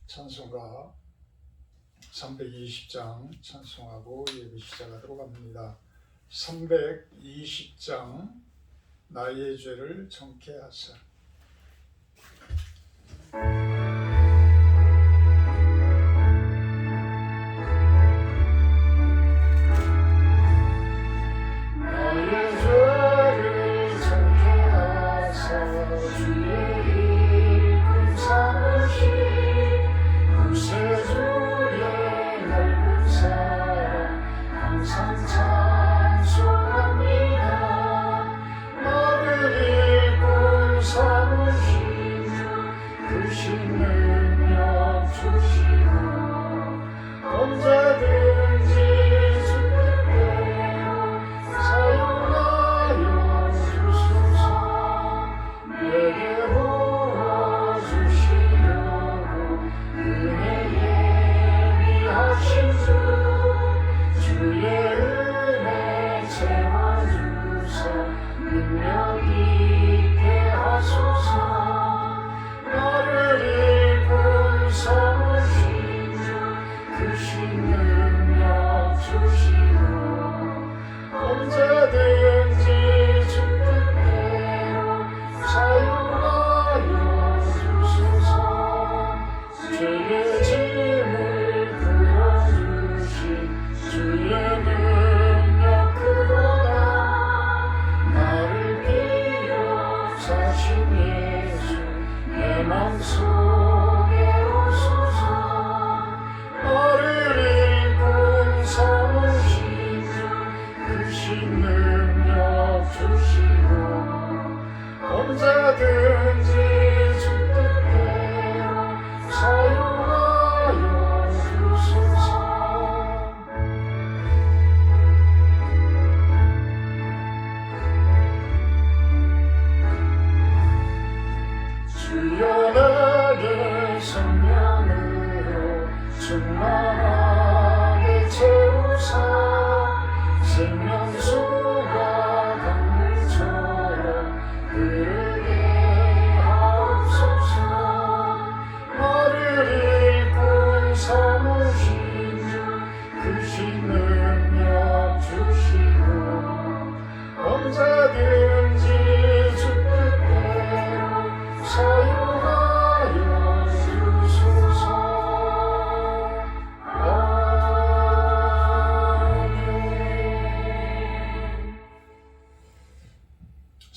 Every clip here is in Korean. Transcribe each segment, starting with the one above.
찬송가 320장 찬송하고 예배 시작하도록 합니다. 320장 나의 죄를 정케 하사.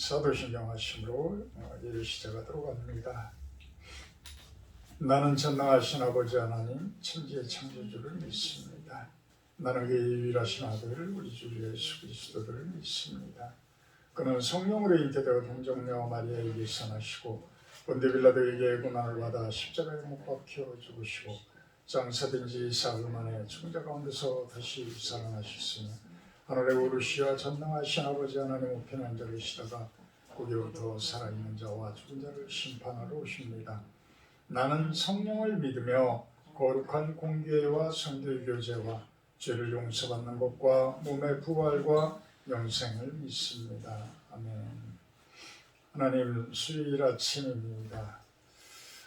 사도신경 하심으로 예를 시작하도록 합니다. 나는 전능하신 아버지 하나님 천지의 창조주를 믿습니다. 나는 그의 유일하신 아들 우리 주 예수 그리스도를 믿습니다. 그는 성령으로 잉태되어 동정녀 마리아에게 선하시고 본데 빌라도에게 고난을 받아 십자가에 못 박혀 죽으시고 장사된 지 사흘 만에 죽은 가운데서 다시 살아나셨으며 하늘에 오르시어 전능하신 아버지 하나님 우편에 앉아 계시다가 고기로부터 살아있는 자와 죽은 자를 심판하러 오십니다. 나는 성령을 믿으며 거룩한 공교회와 성도의 교제와 죄를 용서받는 것과 몸의 부활과 영생을 믿습니다. 아멘. 하나님, 수요일 아침입니다.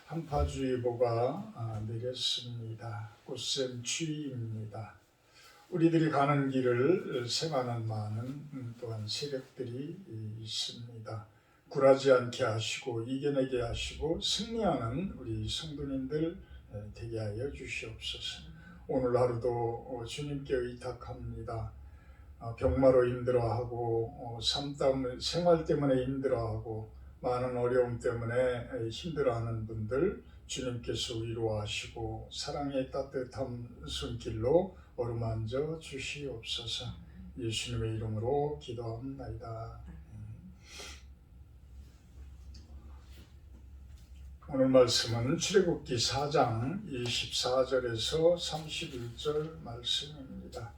한파주의보가 내렸습니다. 꽃샘 추위입니다. 우리들이 가는 길을 생하는 많은 또한 세력들이 있습니다. 굴하지 않게 하시고 이겨내게 하시고 승리하는 우리 성도님들 되게 하여 주시옵소서. 오늘 하루도 주님께 의탁합니다. 병마로 힘들어하고 생활 때문에 힘들어하고 많은 어려움 때문에 힘들어하는 분들 주님께서 위로하시고 사랑의 따뜻한 손길로 어루만져 주시옵소서. 예수님의 이름으로 기도합니다. 오늘 말씀은 출애굽기 4장 24절에서 31절 말씀입니다.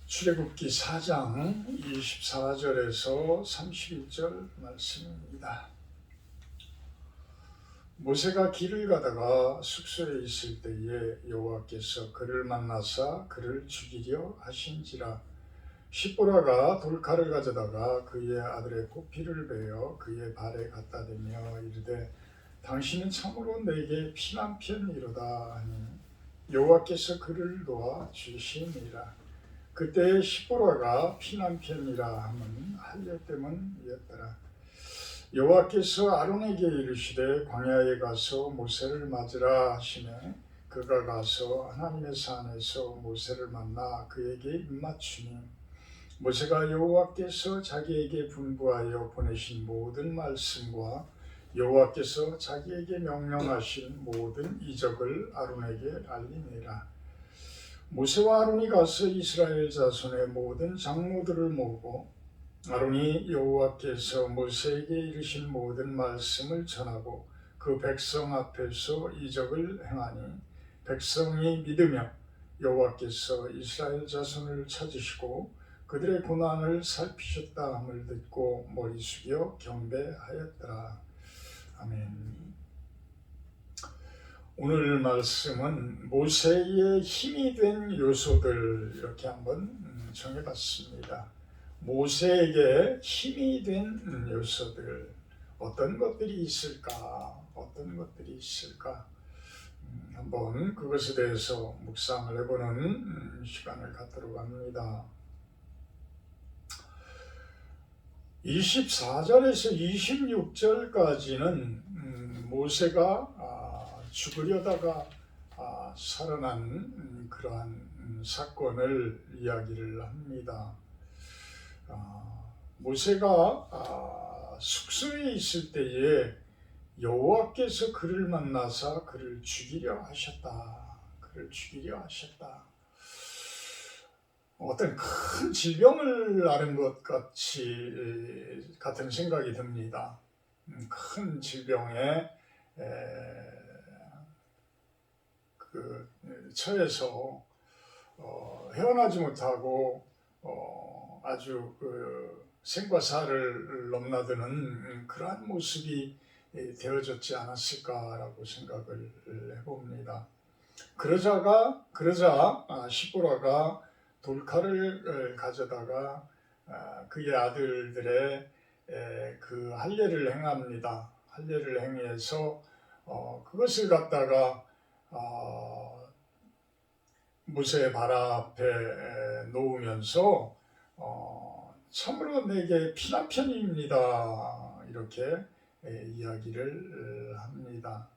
출애굽기 4장 24절에서 31절 말씀입니다. 모세가 길을 가다가 숙소에 있을 때에 여호와께서 그를 만나사 그를 죽이려 하신지라. 십보라가 돌칼을 가져다가 그의 아들의 코피를 베어 그의 발에 갖다 대며 이르되 당신은 참으로 내게 피난편이로다 하니 여호와께서 그를 도와 주시니라. 그때 시보라가 피난편이라 함은 할례 때문이었더라. 여호와께서 아론에게 이르시되 광야에 가서 모세를 맞으라 하시매 그가 가서 하나님의 산에서 모세를 만나 그에게 입맞추니 모세가 여호와께서 자기에게 분부하여 보내신 모든 말씀과 여호와께서 자기에게 명령하신 모든 이적을 아론에게 알리니라. 모세와 아론이 가서 이스라엘 자손의 모든 장로들을 모으고 아론이 여호와께서 모세에게 이르신 모든 말씀을 전하고 그 백성 앞에서 이적을 행하니 백성이 믿으며 여호와께서 이스라엘 자손을 찾으시고 그들의 고난을 살피셨다 함을 듣고 머리 숙여 경배하였더라. 아멘. 오늘 말씀은 모세의 힘이 된 요소들 이렇게 한번 정해봤습니다. 모세에게 힘이 된 요소들 어떤 것들이 있을까? 어떤 것들이 있을까? 한번 그것에 대해서 묵상을 해보는 시간을 갖도록 합니다. 24절에서 26절까지는 모세가 죽으려다가 살아난 그러한 사건을 이야기를 합니다. 모세가 숙소에 있을 때에 여호와께서 그를 만나사 그를 죽이려 하셨다. 그를 죽이려 하셨다. 어떤 큰 질병을 앓은 것 같은 생각이 듭니다. 큰 질병에 처해서 헤어나지 못하고 아주 생과 사를 넘나드는 그러한 모습이 되어졌지 않았을까라고 생각을 해봅니다. 그러자 시보라가 돌칼을 가져다가 그의 아들들의 그 할례를 행합니다. 할례를 행해서 그것을 갖다가 모세의 발 앞에 놓으면서 참으로 내게 피난편입니다. 이렇게 이야기를 합니다.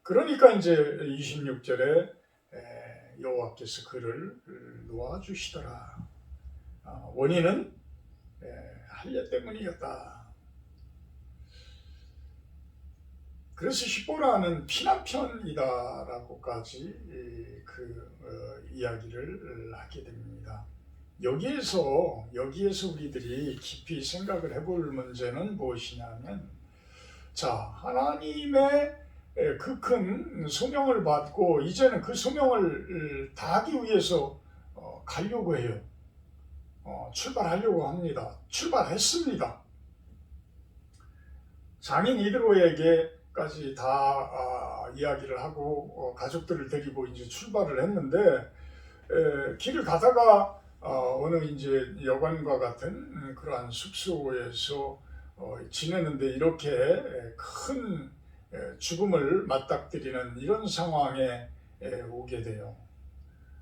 그러니까 이제 26절에 여호와께서 그를 놓아주시더라. 원인은 할례 때문이었다. 그래서 시보라는 피난편이다라고까지 이야기를 하게 됩니다. 여기에서 우리들이 깊이 생각을 해볼 문제는 무엇이냐면, 자, 하나님의 그 큰 소명을 받고 이제는 그 소명을 다하기 위해서 가려고 해요. 출발하려고 합니다. 출발했습니다. 장인 이드로에게까지 다 이야기를 하고 가족들을 데리고 이제 출발을 했는데 길을 가다가 어느 이제 여관과 같은 그러한 숙소에서 지내는데 이렇게 큰 죽음을 맞닥뜨리는 이런 상황에 오게 돼요.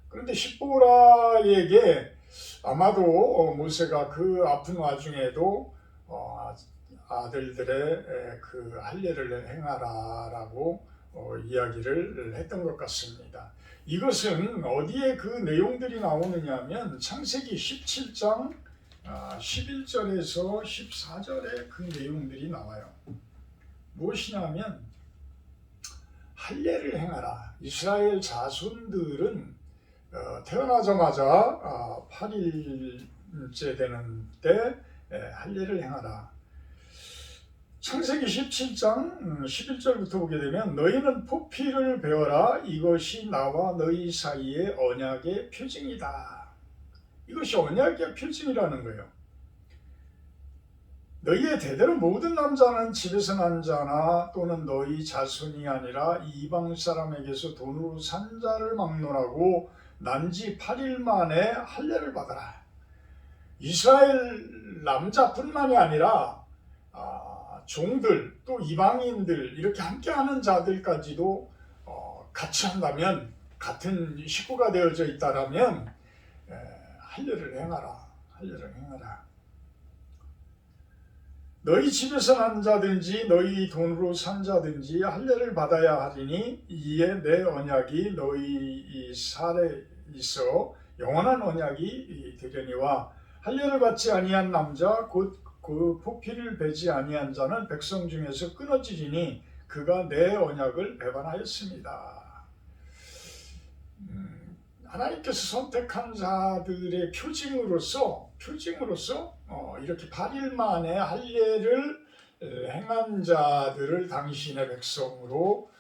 그런데 십보라에게 아마도 모세가 그 아픈 와중에도 아들들의 그 할례를 행하라라고 이야기를 했던 것 같습니다. 이것은 어디에 그 내용들이 나오느냐면 창세기 17장 11절에서 14절에 그 내용들이 나와요. 무엇이냐면 할례를 행하라. 이스라엘 자손들은 태어나자마자 8일째 되는 때 할례를 행하라. 창세기 17장 11절부터 보게 되면 너희는 포피를 베어라. 이것이 나와 너희 사이의 언약의 표징이다. 이것이 언약의 표징이라는 거예요. 너희의 대대로 모든 남자는 집에서 난 자나 또는 너희 자손이 아니라 이방 사람에게서 돈으로 산 자를 막론하고 난지 8일 만에 할례를 받아라. 이스라엘 남자뿐만이 아니라 종들 또 이방인들 이렇게 함께하는 자들까지도 같이 한다면 같은 식구가 되어져 있다라면 할례를 행하라. 할례를 행하라. 너희 집에서 난 자든지 너희 돈으로 산 자든지 할례를 받아야 하리니 이에 내 언약이 너희 살에 있어 영원한 언약이 되려니와 할례를 받지 아니한 남자 곧 그 포피를 베지 아니한 자는 백성 중에서 끊어지리니 그가 내 언약을 배반하였습니다. 하나님께서 선택한 자들의 표징으로서 이렇게 8일 만에 할례를 행한 자들을 당신의 백성으로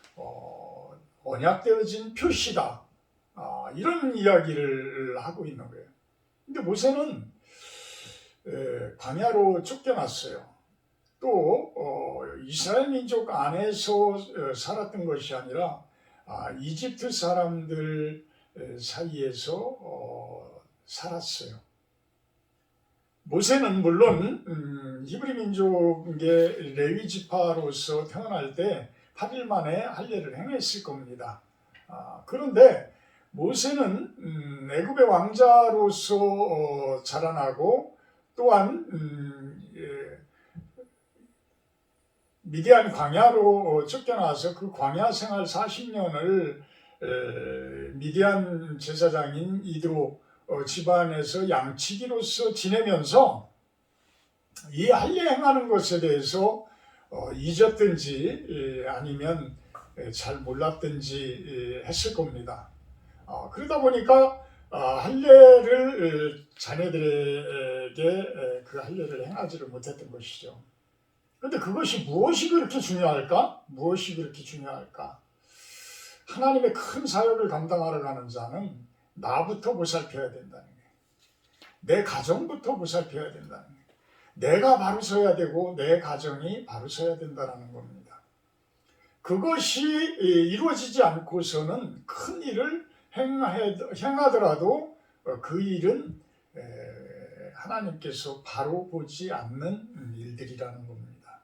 언약되어진 표시다. 이런 이야기를 하고 있는 거예요. 근데 모세는 광야로 쫓겨났어요. 또 이스라엘 민족 안에서 살았던 것이 아니라 이집트 사람들 사이에서 살았어요. 모세는 물론 히브리 민족의 레위 지파로서 태어날 때 8일 만에 할례를 행했을 겁니다. 그런데 모세는 애굽의 왕자로서 자라나고 또한 미디안 광야로 쫓겨나서 그 광야 생활 40년을 미디안 제사장인 이드로 집안에서 양치기로서 지내면서 이 할례 행하는 것에 대해서 잊었든지 아니면 잘 몰랐든지 했을 겁니다. 그러다 보니까 할례를 자녀들에게 그 할례를 행하지를 못했던 것이죠. 그런데 그것이 무엇이 그렇게 중요할까? 무엇이 그렇게 중요할까? 하나님의 큰 사역을 감당하러 가는 자는 나부터 보살펴야 된다는 거예요. 내 가정부터 보살펴야 된다는 거예요. 내가 바로 서야 되고 내 가정이 바로 서야 된다는 겁니다. 그것이 이루어지지 않고서는 큰 일을 행하더라도 그 일은 하나님께서 바로 보지 않는 일들이라는 겁니다.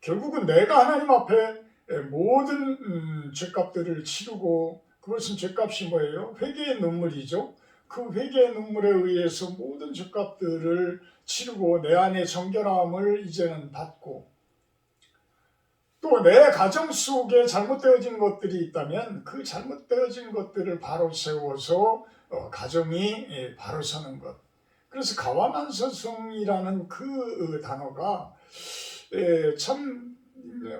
결국은 내가 하나님 앞에 모든 죄값들을 치르고, 그것은 죄값이 뭐예요? 회개의 눈물이죠. 그 회개의 눈물에 의해서 모든 죄값들을 치르고 내 안에 정결함을 이제는 받고, 또 내 가정 속에 잘못되어진 것들이 있다면 그 잘못되어진 것들을 바로 세워서 가정이 바로 서는 것. 그래서 가와만서성이라는 그 단어가 참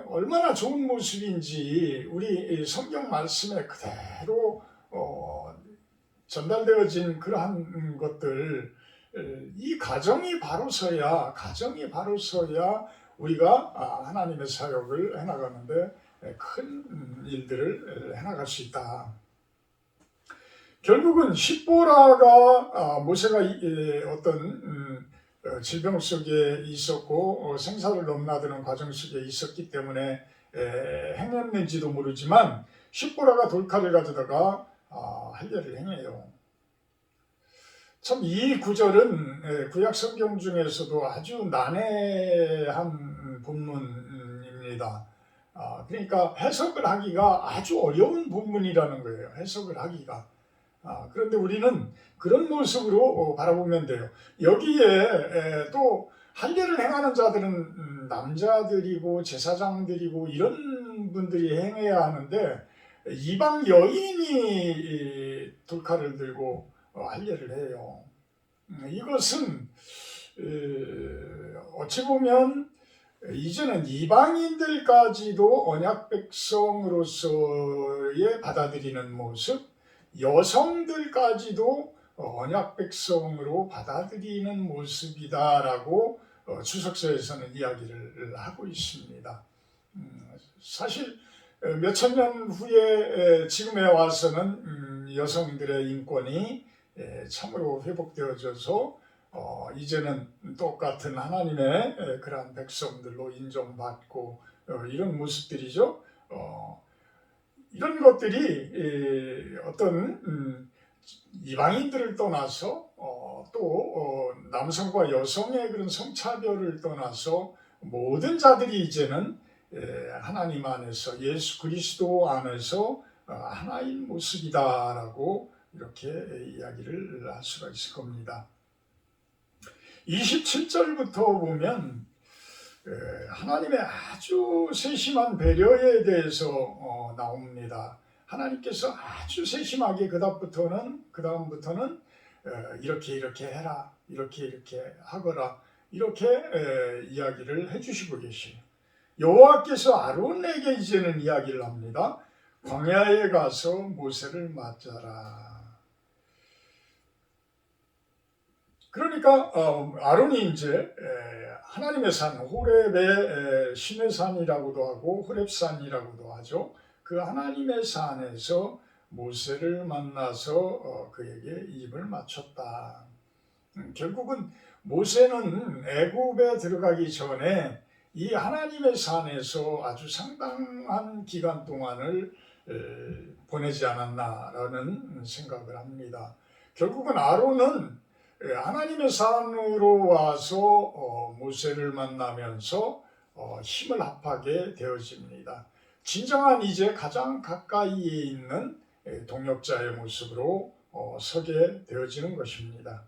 얼마나 좋은 모습인지 우리 성경 말씀에 그대로 전달되어진 그러한 것들, 이 가정이 바로 서야 우리가 하나님의 사역을 해나가는데 큰 일들을 해나갈 수 있다. 결국은 십보라가 모세가 어떤 질병 속에 있었고 생사를 넘나드는 과정 속에 있었기 때문에 행했는지도 모르지만 십보라가 돌칼을 가져다가 할례를 행해요. 참 이 구절은 구약 성경 중에서도 아주 난해한 본문입니다. 그러니까 해석을 하기가 아주 어려운 본문이라는 거예요. 해석을 하기가. 그런데 우리는 그런 모습으로 바라보면 돼요. 여기에 또 할례를 행하는 자들은 남자들이고 제사장들이고 이런 분들이 행해야 하는데 이방 여인이 돌칼을 들고 할례를 해요. 이것은 어찌 보면 이제는 이방인들까지도 언약 백성으로서의 받아들이는 모습, 여성들까지도 언약 백성으로 받아들이는 모습이다라고 주석서에서는 이야기를 하고 있습니다. 사실 몇천 년 후에 지금에 와서는 여성들의 인권이 참으로 회복되어져서 이제는 똑같은 하나님의 그러한 백성들로 인정받고 이런 모습들이죠. 이런 것들이 어떤 이방인들을 떠나서 또 남성과 여성의 그런 성차별을 떠나서 모든 자들이 이제는 하나님 안에서 예수 그리스도 안에서 하나인 모습이다라고 이렇게 이야기를 할 수가 있을 겁니다. 27절부터 보면 하나님의 아주 세심한 배려에 대해서 나옵니다. 하나님께서 아주 세심하게 그 다음부터는 이렇게 해라, 이렇게 하거라, 이렇게 이야기를 해주시고 계시요. 여호와께서 아론에게 이제는 이야기를 합니다. 광야에 가서 모세를 맞아라. 그러니까 아론이 이제 하나님의 산 호렙의 신의 산이라고도 하고 호렙산이라고도 하죠. 그 하나님의 산에서 모세를 만나서 그에게 입을 맞췄다. 결국은 모세는 애굽에 들어가기 전에 이 하나님의 산에서 아주 상당한 기간 동안을 보내지 않았나라는 생각을 합니다. 결국은 아론은 하나님의 산으로 와서 모세를 만나면서 힘을 합하게 되어집니다. 진정한 이제 가장 가까이에 있는 동역자의 모습으로 서게 되어지는 것입니다.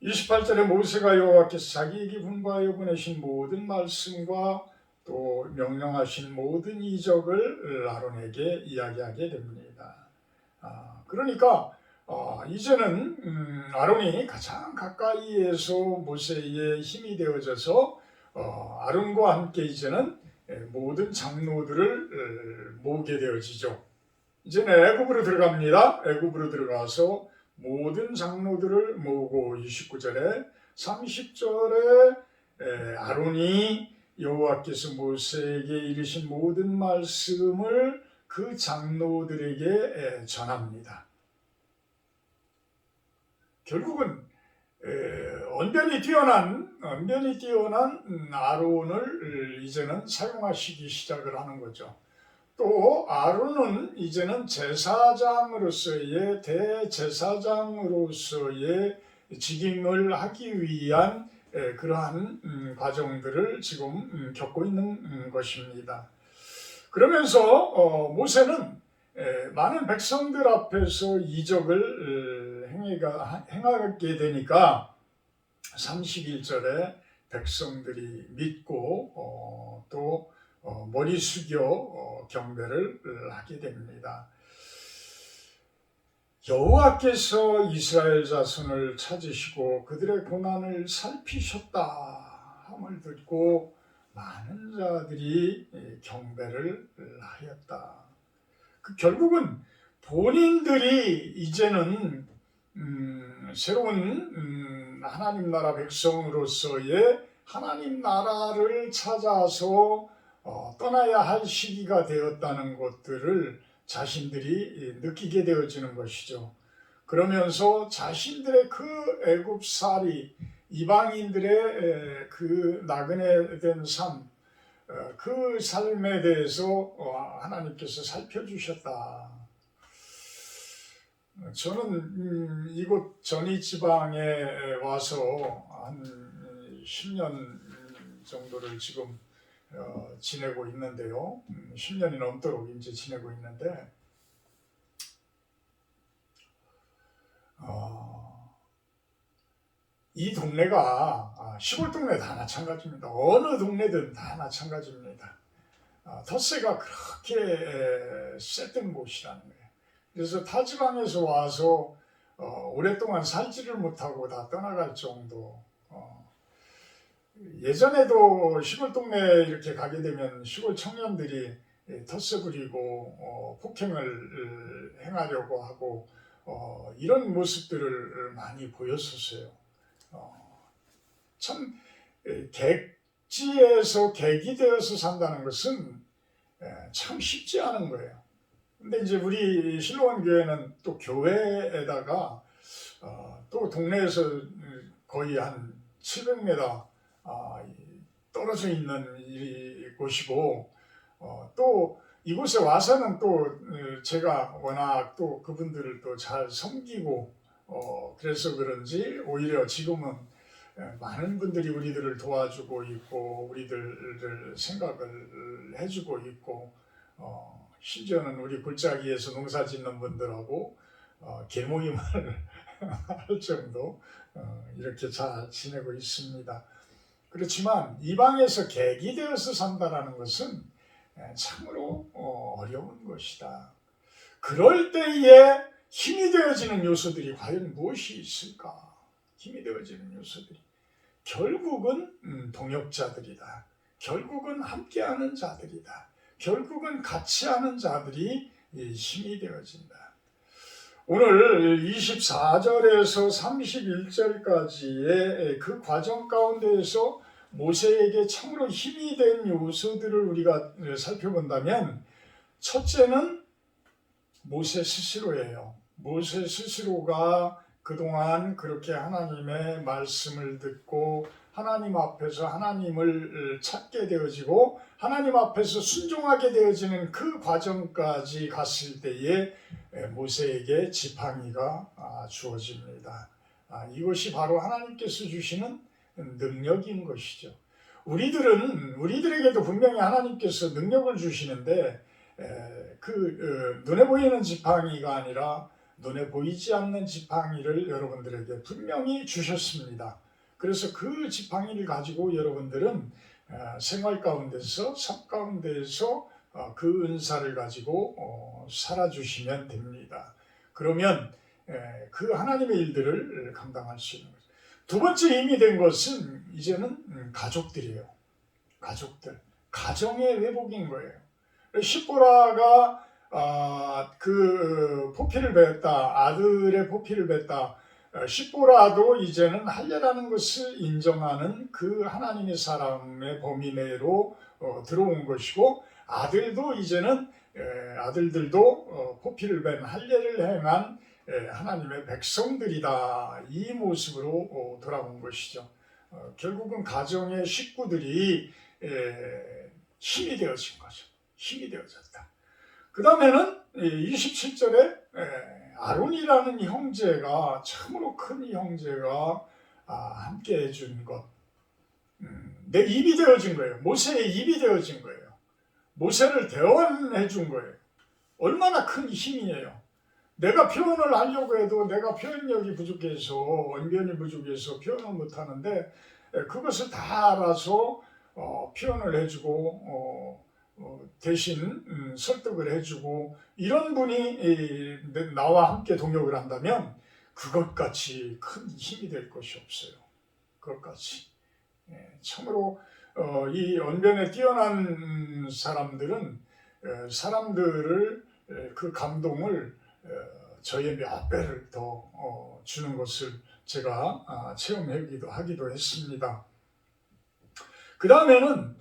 28절에 모세가 여호와께서 자기에게 분부하여 보내신 모든 말씀과 또 명령하신 모든 이적을 아론에게 이야기하게 됩니다. 그러니까 이제는 아론이 가장 가까이에서 모세의 힘이 되어져서 아론과 함께 이제는 모든 장로들을 모으게 되어지죠. 이제는 애굽으로 들어갑니다. 애굽으로 들어가서 모든 장로들을 모으고 29절에 30절에 아론이 여호와께서 모세에게 이르신 모든 말씀을 그 장로들에게 전합니다. 결국은 언변이 뛰어난 아론을 이제는 사용하시기 시작을 하는 거죠. 또 아론은 이제는 제사장으로서의 대제사장으로서의 직임을 하기 위한 그러한 과정들을 지금 겪고 있는 것입니다. 그러면서 모세는 많은 백성들 앞에서 이적을 행하게 되니까 31절에 백성들이 믿고 또 머리 숙여 경배를 하게 됩니다. 여호와께서 이스라엘 자손을 찾으시고 그들의 고난을 살피셨다 함을 듣고 많은 자들이 경배를 하였다. 결국은 본인들이 이제는 새로운 하나님 나라 백성으로서의 하나님 나라를 찾아서 떠나야 할 시기가 되었다는 것들을 자신들이 느끼게 되어지는 것이죠. 그러면서 자신들의 그 애굽살이 이방인들의 그 나그네 된 삶, 그 삶에 대해서 하나님께서 살펴주셨다. 저는 이곳 전이 지방에 와서 한 10년 정도를 지금 지내고 있는데요. 10년이 넘도록 이제 지내고 있는데 이 동네가 시골 동네 다 마찬가지입니다. 어느 동네든 다 마찬가지입니다. 텃세가 그렇게 셌던 곳이라는 거예요. 그래서 타 지방에서 와서 오랫동안 살지를 못하고 다 떠나갈 정도. 예전에도 시골 동네 이렇게 가게 되면 시골 청년들이 텃세 부리고 폭행을 행하려고 하고 이런 모습들을 많이 보였었어요. 참 객지에서 객이 되어서 산다는 것은 참 쉽지 않은 거예요. 근데 이제 우리 실로원 교회는 또 교회에다가 또 동네에서 거의 한 700m 떨어져 있는 곳이고 또 이곳에 와서는 또 제가 워낙 또 그분들을 또 잘 섬기고 그래서 그런지 오히려 지금은 많은 분들이 우리들을 도와주고 있고 우리들을 생각을 해주고 있고 심지어는 우리 골짜기에서 농사 짓는 분들하고 계모임을 할 정도 이렇게 잘 지내고 있습니다. 그렇지만 이방에서 객이 되어서 산다라는 것은 참으로 어려운 것이다. 그럴 때에 힘이 되어지는 요소들이 과연 무엇이 있을까? 힘이 되어지는 요소들이 결국은 동역자들이다. 결국은 함께하는 자들이다. 결국은 같이 하는 자들이 힘이 되어진다. 오늘 24절에서 31절까지의 그 과정 가운데에서 모세에게 참으로 힘이 된 요소들을 우리가 살펴본다면 첫째는 모세 스스로예요. 모세 스스로가 그동안 그렇게 하나님의 말씀을 듣고 하나님 앞에서 하나님을 찾게 되어지고 하나님 앞에서 순종하게 되어지는 그 과정까지 갔을 때에 모세에게 지팡이가 주어집니다. 이것이 바로 하나님께서 주시는 능력인 것이죠. 우리들에게도 분명히 하나님께서 능력을 주시는데 눈에 보이는 지팡이가 아니라 눈에 보이지 않는 지팡이를 여러분들에게 분명히 주셨습니다. 그래서 그 지팡이를 가지고 여러분들은 생활 가운데서 삶 가운데서 그 은사를 가지고 살아주시면 됩니다. 그러면 그 하나님의 일들을 감당할 수 있는 거죠. 두 번째 힘이 된 것은 이제는 가족들이에요. 가족들, 가정의 회복인 거예요. 시보라가 그 포피를 뱉었다. 아들의 포피를 뱉다. 시보라도 이제는 할례라는 것을 인정하는 그 하나님의 사랑의 범위 내로 들어온 것이고 아들도 이제는 아들들도 포피를 뱉은 할례를 행한 하나님의 백성들이다. 이 모습으로 돌아온 것이죠. 결국은 가정의 식구들이 힘이 되어진 거죠. 힘이 되어졌다. 그 다음에는 27절에 아론이라는 형제가 참으로 큰 형제가 함께 해준 것. 내 입이 되어진 거예요. 모세의 입이 되어진 거예요. 모세를 대언해 준 거예요. 얼마나 큰 힘이에요. 내가 표현을 하려고 해도 내가 표현력이 부족해서 언변이 부족해서 표현을 못하는데 그것을 다 알아서 표현을 해주고 대신 설득을 해주고 이런 분이 나와 함께 동역을 한다면 그것같이 큰 힘이 될 것이 없어요. 그것같이 참으로 이 언변에 뛰어난 사람들은 사람들을 그 감동을 저의 몇 배를 더 주는 것을 제가 체험하기도 했습니다. 그 다음에는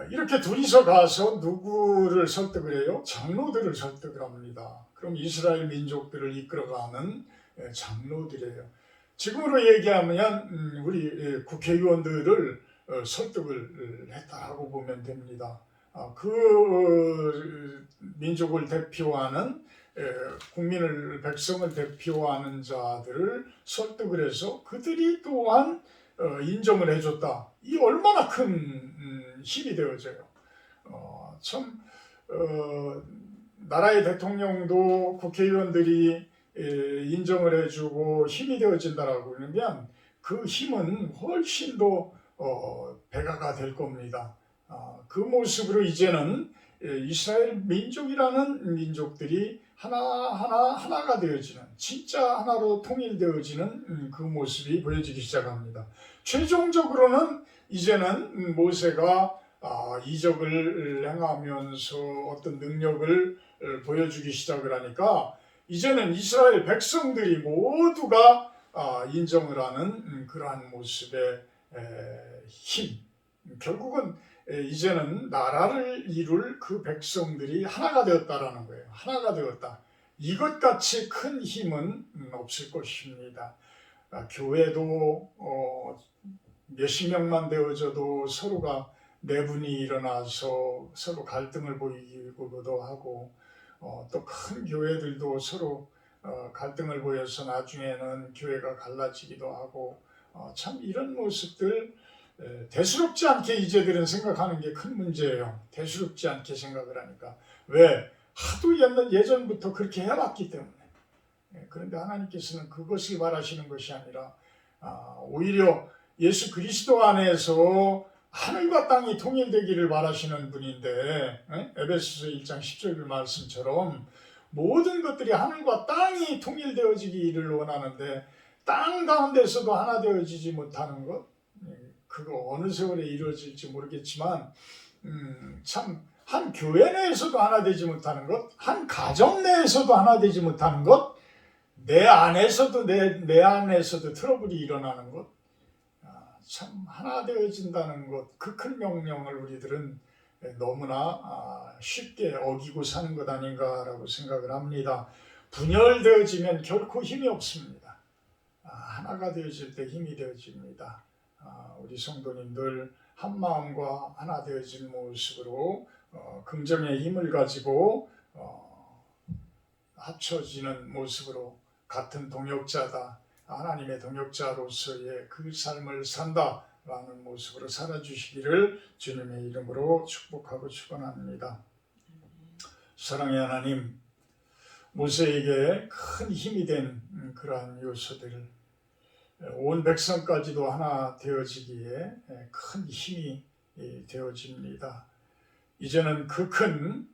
이렇게 둘이서 가서 누구를 설득을 해요? 장로들을 설득을 합니다. 그럼 이스라엘 민족들을 이끌어가는 장로들이에요. 지금으로 얘기하면 우리 국회의원들을 설득을 했다고 보면 됩니다. 그 민족을 대표하는 국민을 백성을 대표하는 자들을 설득을 해서 그들이 또한 인정을 해줬다. 이 얼마나 큰 힘이 되어져요. 나라의 대통령도 국회의원들이 인정을 해주고 힘이 되어진다라고 그러면 그 힘은 훨씬 더 배가가 될 겁니다. 그 모습으로 이제는 이스라엘 민족이라는 민족들이 하나가 되어지는 진짜 하나로 통일되어지는 그 모습이 보여지기 시작합니다. 최종적으로는 이제는 모세가 이적을 행하면서 어떤 능력을 보여주기 시작을 하니까 이제는 이스라엘 백성들이 모두가 인정을 하는 그러한 모습의 힘. 결국은 이제는 나라를 이룰 그 백성들이 하나가 되었다라는 거예요. 하나가 되었다. 이것같이 큰 힘은 없을 것입니다. 교회도 몇십 명만 되어져도 서로가 내분이 일어나서 서로 갈등을 보이기도 하고 또 큰 교회들도 서로 갈등을 보여서 나중에는 교회가 갈라지기도 하고 참 이런 모습들 대수롭지 않게 이제들은 생각하는 게 큰 문제예요. 대수롭지 않게 생각을 하니까. 왜? 하도 예전부터 그렇게 해왔기 때문에. 그런데 하나님께서는 그것을 바라시는 것이 아니라 오히려 예수 그리스도 안에서 하늘과 땅이 통일되기를 바라시는 분인데, 에베소서 1장 10절 말씀처럼 모든 것들이 하늘과 땅이 통일되어지기를 원하는데 땅 가운데서도 하나 되어지지 못하는 것, 그거 어느 세월에 이루어질지 모르겠지만 참 한 교회 내에서도 하나 되지 못하는 것, 한 가정 내에서도 하나 되지 못하는 것, 내 안에서도 내 안에서도 트러블이 일어나는 것, 참 하나 되어진다는 것, 그 큰 명령을 우리들은 너무나 쉽게 어기고 사는 것 아닌가라고 생각을 합니다. 분열되어지면 결코 힘이 없습니다. 하나가 되어질 때 힘이 되어집니다. 우리 성도님들 한 마음과 하나 되어진 모습으로 긍정의 힘을 가지고 합쳐지는 모습으로 같은 동역자다, 하나님의 동역자로서의 그 삶을 산다라는 모습으로 살아주시기를 주님의 이름으로 축복하고 축원합니다. 사랑의 하나님, 모세에게 큰 힘이 된 그러한 요소들을 온 백성까지도 하나 되어지기에 큰 힘이 되어집니다. 이제는 그 큰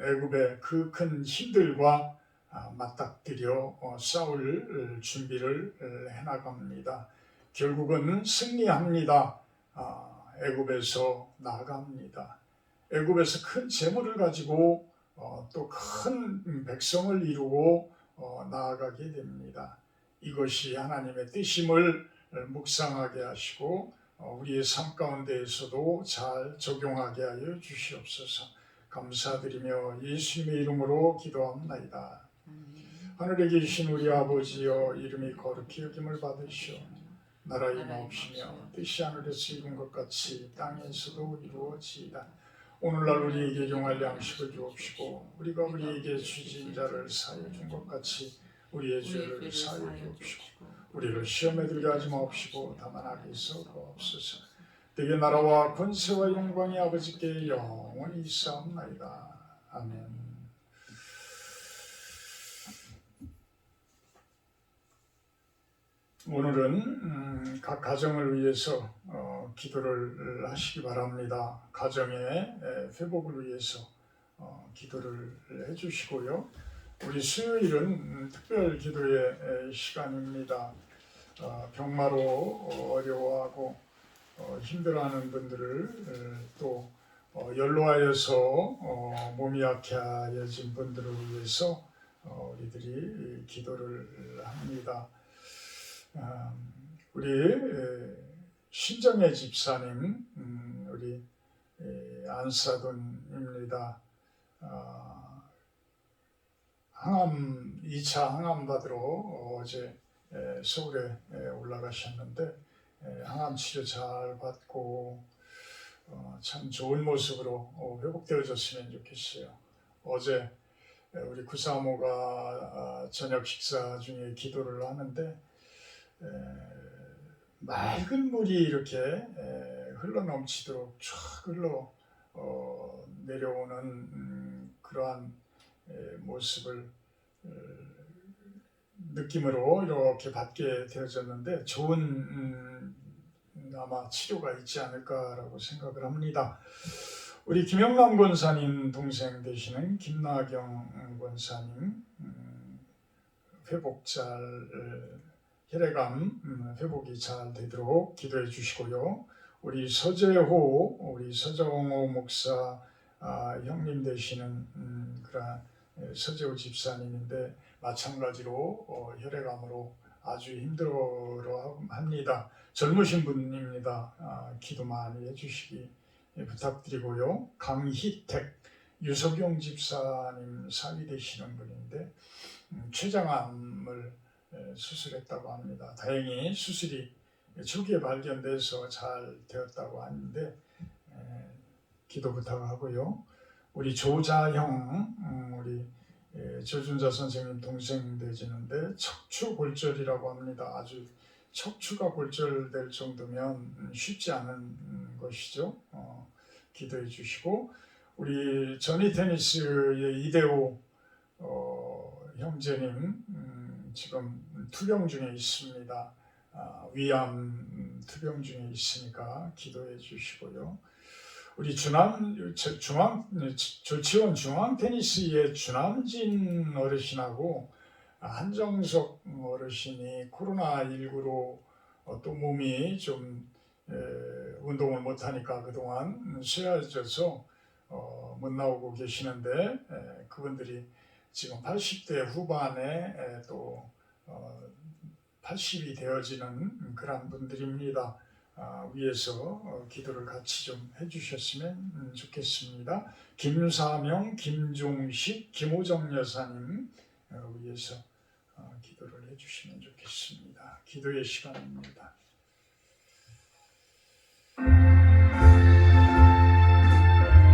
애굽의 그 큰 힘들과 맞닥뜨려 싸울 준비를 해나갑니다. 결국은 승리합니다. 애굽에서 나아갑니다. 애굽에서 큰 재물을 가지고 또 큰 백성을 이루고 나아가게 됩니다. 이것이 하나님의 뜻임을 묵상하게 하시고 우리의 삶 가운데에서도 잘 적용하게 하여 주시옵소서. 감사드리며 예수님의 이름으로 기도합나이다. 하늘에 계신 우리 아버지여, 이름이 거룩히 여김을 받으시오. 나라 임하옵시며 뜻이 하늘에서 이룬 것 같이 땅에서도 이루어지이다. 오늘날 우리에게 용할 양식을 주옵시고 우리가 우리에게 죄진 자를 사하여 준 것 같이 우리의 죄를 사하여 주옵시고 우리를 시험에 들게 하지 마옵시고 다만 악에서 구하옵소서. 대개 나라와 권세와 영광이 아버지께 영원히 있사옵나이다. 아멘. 오늘은 각 가정을 위해서 기도를 하시기 바랍니다. 가정의 회복을 위해서 기도를 해주시고요. 우리 수요일은 특별 기도의 시간입니다. 병마로 어려워하고 힘들어하는 분들을 또 연로하여서 몸이 약해진 분들을 위해서 우리들이 기도를 합니다. 우리 신정혜 집사님, 우리 안사돈입니다. 항암 2차 항암 받으러 어제 서울에 올라가셨는데 항암 치료 잘 받고 참 좋은 모습으로 회복되어졌으면 좋겠어요. 어제 우리 구사모가 저녁 식사 중에 기도를 하는데 맑은 물이 이렇게 흘러 넘치도록 쫙 흘러 내려오는 그러한 모습을 느낌으로 이렇게 받게 되어졌는데 좋은 아마 치료가 있지 않을까라고 생각을 합니다. 우리 김영남 권사님 동생 되시는 김나경 권사님 회복 잘 혈액암 회복이 잘 되도록 기도해 주시고요. 우리 서정호 목사 형님 되시는 그런 서재호 집사님인데 마찬가지로 혈액암으로 아주 힘들어 합니다. 젊으신 분입니다. 기도 많이 해주시기 부탁드리고요. 강희택 유석용 집사님 사위 되시는 분인데 췌장암을 수술했다고 합니다. 다행히 수술이 초기에 발견돼서 잘 되었다고 하는데 기도 부탁하고요. 우리 조자형 우리 조준자 선생님 동생 되시는데 척추골절이라고 합니다. 아주 척추가 골절될 정도면 쉽지 않은 것이죠. 기도해 주시고 우리 저니 테니스의 이대호 형제님 지금 투병 중에 있습니다. 위암 투병 중에 있으니까 기도해 주시고요. 우리 조치원 중앙 테니스의 주남진 어르신하고 한정석 어르신이 코로나19로 또 몸이 좀 운동을 못하니까 그동안 쇠해져서 못 나오고 계시는데 그분들이 지금 80대 후반에 또 80이 되어지는 그런 분들입니다. 위에서 기도를 같이 좀 해주셨으면 좋겠습니다. 김사명, 김종식, 김호정 여사님 위에서 기도를 해주시면 좋겠습니다. 기도의 시간입니다.